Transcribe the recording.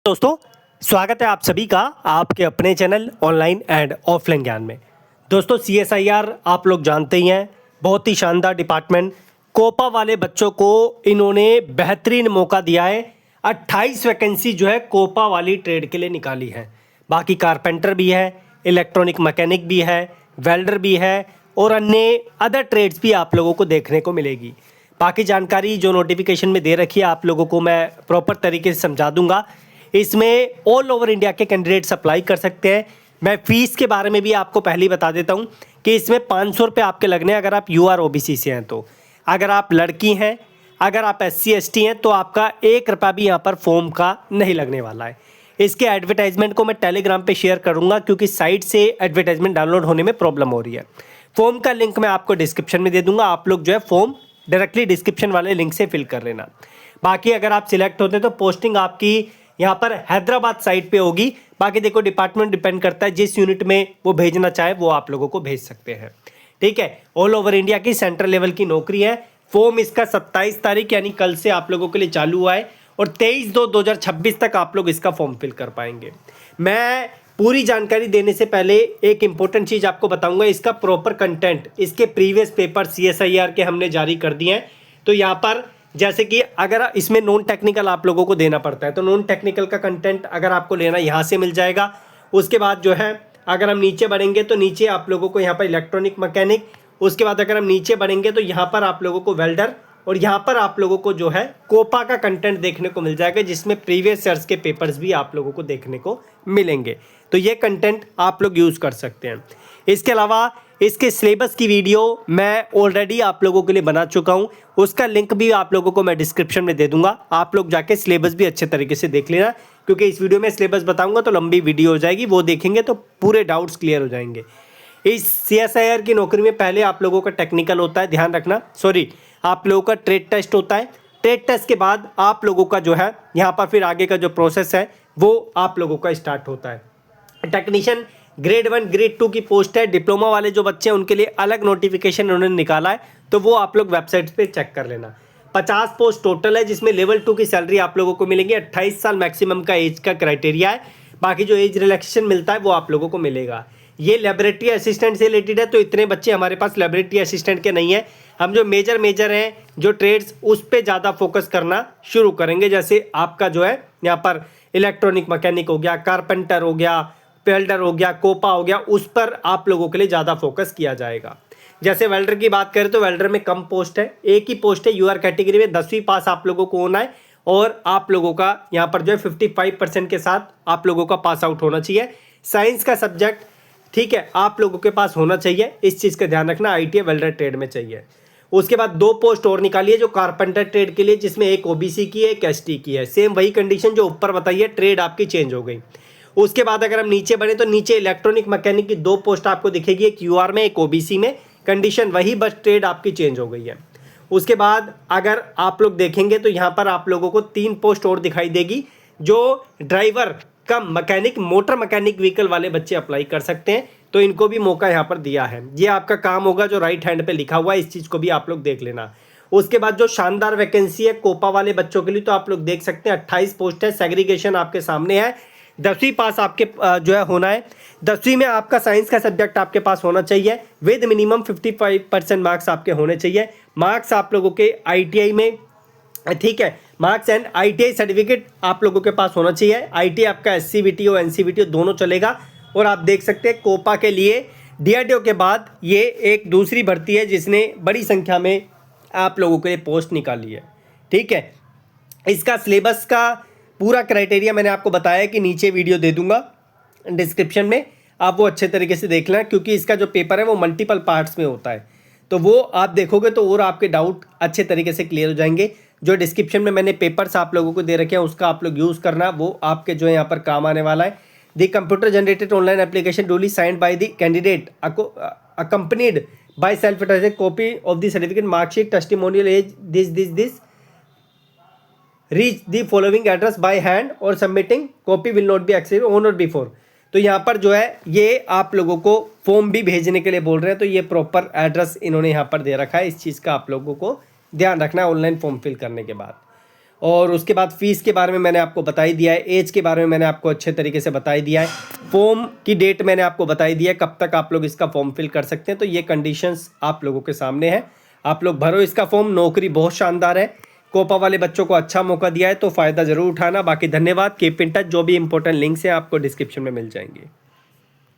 दोस्तों, स्वागत है आप सभी का आपके अपने चैनल ऑनलाइन एंड ऑफलाइन ज्ञान में। दोस्तों, CSIR आप लोग जानते ही हैं, बहुत ही शानदार डिपार्टमेंट। कोपा वाले बच्चों को इन्होंने बेहतरीन मौका दिया है। 28 वैकेंसी जो है कोपा वाली ट्रेड के लिए निकाली है। बाकी कारपेंटर भी है, इलेक्ट्रॉनिक मैकेनिक भी है, वेल्डर भी है और अन्य अदर ट्रेड्स भी आप लोगों को देखने को मिलेगी। बाकी जानकारी जो नोटिफिकेशन में दे रखी है आप लोगों को मैं प्रॉपर तरीके से समझा दूंगा। इसमें ऑल ओवर इंडिया के कैंडिडेट्स अप्लाई कर सकते हैं। मैं फ़ीस के बारे में भी आपको पहले ही बता देता हूं कि इसमें 500 रुपये आपके लगने अगर आप UR OBC से हैं तो। अगर आप लड़की हैं, अगर आप SC ST हैं तो आपका 1 रुपया भी यहाँ पर फॉर्म का नहीं लगने वाला है। इसके एडवर्टाइजमेंट को मैं टेलीग्राम पे शेयर करूँगा क्योंकि साइट से एडवर्टाइजमेंट डाउनलोड होने में प्रॉब्लम हो रही है। फॉर्म का लिंक मैं आपको डिस्क्रिप्शन में दे दूँगा, आप लोग जो है फॉर्म डायरेक्टली डिस्क्रिप्शन वाले लिंक से फिल कर लेना। बाकी अगर आप सिलेक्ट होते तो पोस्टिंग आपकी यहाँ पर हैदराबाद साइट पे होगी। बाकी देखो डिपार्टमेंट डिपेंड करता है, जिस यूनिट में वो भेजना चाहे वो आप लोगों को भेज सकते हैं। ठीक है, ऑल ओवर इंडिया की सेंट्रल लेवल की नौकरी है। फॉर्म इसका 27 तारीख यानी कल से आप लोगों के लिए चालू हुआ है और 23/2/2026 तक आप लोग इसका फॉर्म फिल कर पाएंगे। मैं पूरी जानकारी देने से पहले एक इंपॉर्टेंट चीज़ आपको बताऊंगा, इसका प्रॉपर कंटेंट, इसके प्रीवियस पेपर CSIR के हमने जारी कर दिए हैं। तो यहाँ पर जैसे कि अगर इसमें नॉन टेक्निकल आप लोगों को देना पड़ता है तो नॉन टेक्निकल का कंटेंट अगर आपको लेना यहाँ से मिल जाएगा। उसके बाद जो है अगर हम नीचे बढ़ेंगे तो नीचे आप लोगों को यहाँ पर इलेक्ट्रॉनिक मैकेनिक, उसके बाद अगर हम नीचे बढ़ेंगे तो यहाँ पर आप लोगों को वेल्डर और यहाँ पर आप लोगों को जो है कोपा का कंटेंट देखने को मिल जाएगा, जिसमें प्रीवियस ईयर्स के पेपर्स भी आप लोगों को देखने को मिलेंगे। तो ये कंटेंट आप लोग यूज़ कर सकते हैं। इसके अलावा इसके सिलेबस की वीडियो मैं ऑलरेडी आप लोगों के लिए बना चुका हूं, उसका लिंक भी आप लोगों को मैं डिस्क्रिप्शन में दे दूंगा। आप लोग जाके सिलेबस भी अच्छे तरीके से देख लेना, क्योंकि इस वीडियो में सिलेबस बताऊंगा तो लंबी वीडियो हो जाएगी, वो देखेंगे तो पूरे डाउट्स क्लियर हो जाएंगे। इस CSIR की नौकरी में पहले आप लोगों का टेक्निकल होता है, ध्यान रखना, आप लोगों का ट्रेड टेस्ट होता है। ट्रेड टेस्ट के बाद आप लोगों का जो है यहाँ पर फिर आगे का जो प्रोसेस है वो आप लोगों का स्टार्ट होता है। टेक्नीशियन ग्रेड 1 ग्रेड 2 की पोस्ट है। डिप्लोमा वाले जो बच्चे हैं उनके लिए अलग नोटिफिकेशन उन्होंने निकाला है, तो वो आप लोग वेबसाइट पे चेक कर लेना। 50 पोस्ट टोटल है, जिसमें लेवल 2 की सैलरी आप लोगों को मिलेगी। 28 साल मैक्सिमम का एज का क्राइटेरिया है। बाकी जो एज रिलैक्सेशन मिलता है वो आप लोगों को मिलेगा। ये लेबोरेटरी असिस्टेंट से रिलेटेड है, तो इतने बच्चे हमारे पास लेबोरेटरी असिस्टेंट के नहीं है। हम जो मेजर हैं जो ट्रेड्स उस पर ज़्यादा फोकस करना शुरू करेंगे। जैसे आपका जो है यहाँ पर इलेक्ट्रॉनिक मैकेनिक हो गया, कारपेंटर हो गया, वेल्डर हो गया, कोपा हो गया, उस पर आप लोगों के लिए ज़्यादा फोकस किया जाएगा। जैसे वेल्डर की बात करें तो वेल्डर में कम पोस्ट है, एक ही पोस्ट है। UR कैटेगरी में 10वीं पास आप लोगों को होना है और आप लोगों का यहाँ पर जो है 55% के साथ आप लोगों का पास आउट होना चाहिए। साइंस का सब्जेक्ट ठीक है आप लोगों के पास होना चाहिए, इस चीज़ का ध्यान रखना। ITA वेल्डर ट्रेड में चाहिए। उसके बाद 2 पोस्ट और निकाली है जो कारपेंटर ट्रेड के लिए, जिसमें एक OBC की है, एक ST की है। सेम वही कंडीशन जो ऊपर बताइए, ट्रेड आपकी चेंज हो गई। उसके बाद अगर हम नीचे बढ़े तो नीचे इलेक्ट्रॉनिक मैकेनिक की 2 पोस्ट आपको दिखेगी, एक UR में एक OBC में। कंडीशन वही, बस ट्रेड आपकी चेंज हो गई है। उसके बाद अगर आप लोग देखेंगे तो यहाँ पर आप लोगों को 3 पोस्ट और दिखाई देगी, जो ड्राइवर कम मैकेनिक, मोटर मैकेनिक व्हीकल वाले बच्चे अप्लाई कर सकते हैं, तो इनको भी मौका यहाँ पर दिया है। ये आपका काम होगा जो राइट हैंड पे लिखा हुआ है, इस चीज़ को भी आप लोग देख लेना। उसके बाद जो शानदार वैकेंसी है कोपा वाले बच्चों के लिए, तो आप लोग देख सकते हैं 28 पोस्ट है। सेग्रीगेशन आपके सामने है। 10वीं पास आपके जो है होना है। 10वीं में आपका साइंस का सब्जेक्ट आपके पास होना चाहिए विद मिनिमम 55% मार्क्स आपके होने चाहिए। मार्क्स आप लोगों के ITI में, ठीक है, मार्क्स एंड ITI सर्टिफिकेट आप लोगों के पास होना चाहिए। ITI आपका SCVT और NCVT दोनों चलेगा। और आप देख सकते हैं कोपा के लिए DRDO के बाद ये एक दूसरी भर्ती है जिसने बड़ी संख्या में आप लोगों के लिए पोस्ट निकाली है। ठीक है, इसका सिलेबस का पूरा क्राइटेरिया मैंने आपको बताया कि नीचे वीडियो दे दूंगा डिस्क्रिप्शन में, आप वो अच्छे तरीके से देख लेना, क्योंकि इसका जो पेपर है वो मल्टीपल पार्ट्स में होता है। तो वो आप देखोगे तो और आपके डाउट अच्छे तरीके से क्लियर हो जाएंगे। जो डिस्क्रिप्शन में मैंने पेपर्स आप लोगों को दे रखे हैं उसका आप लोग यूज़ करना, वो आपके जो है यहाँ पर काम आने वाला है। The computer generated online application duly signed by the candidate accompanied by self attested copy of the certificate, marksheet, testimonial as this reach the following address by hand और submitting copy will not be accepted on or before. तो यहाँ पर जो है ये आप लोगों को फॉर्म भी भेजने के लिए बोल रहे हैं, तो ये प्रॉपर एड्रेस इन्होंने यहाँ पर दे रखा है। इस चीज़ का आप लोगों को ध्यान रखना है ऑनलाइन फॉर्म फिल करने के बाद। और उसके बाद फ़ीस के बारे में मैंने आपको बता ही दिया है, एज के बारे में मैंने आपको अच्छे तरीके से बता ही दिया है, फॉर्म की डेट मैंने आपको बता ही दिया है, कब तक आप लोग इसका फॉर्म फिल कर सकते हैं। तो ये कंडीशंस आप लोगों के सामने है, आप लोग भरो इसका फॉर्म। नौकरी बहुत शानदार है, कोपा वाले बच्चों को अच्छा मौका दिया है, तो फ़ायदा ज़रूर उठाना। बाकी धन्यवाद, कीप इन टच। जो भी इंपॉर्टेंट लिंक्स हैं आपको डिस्क्रिप्शन में मिल जाएंगे।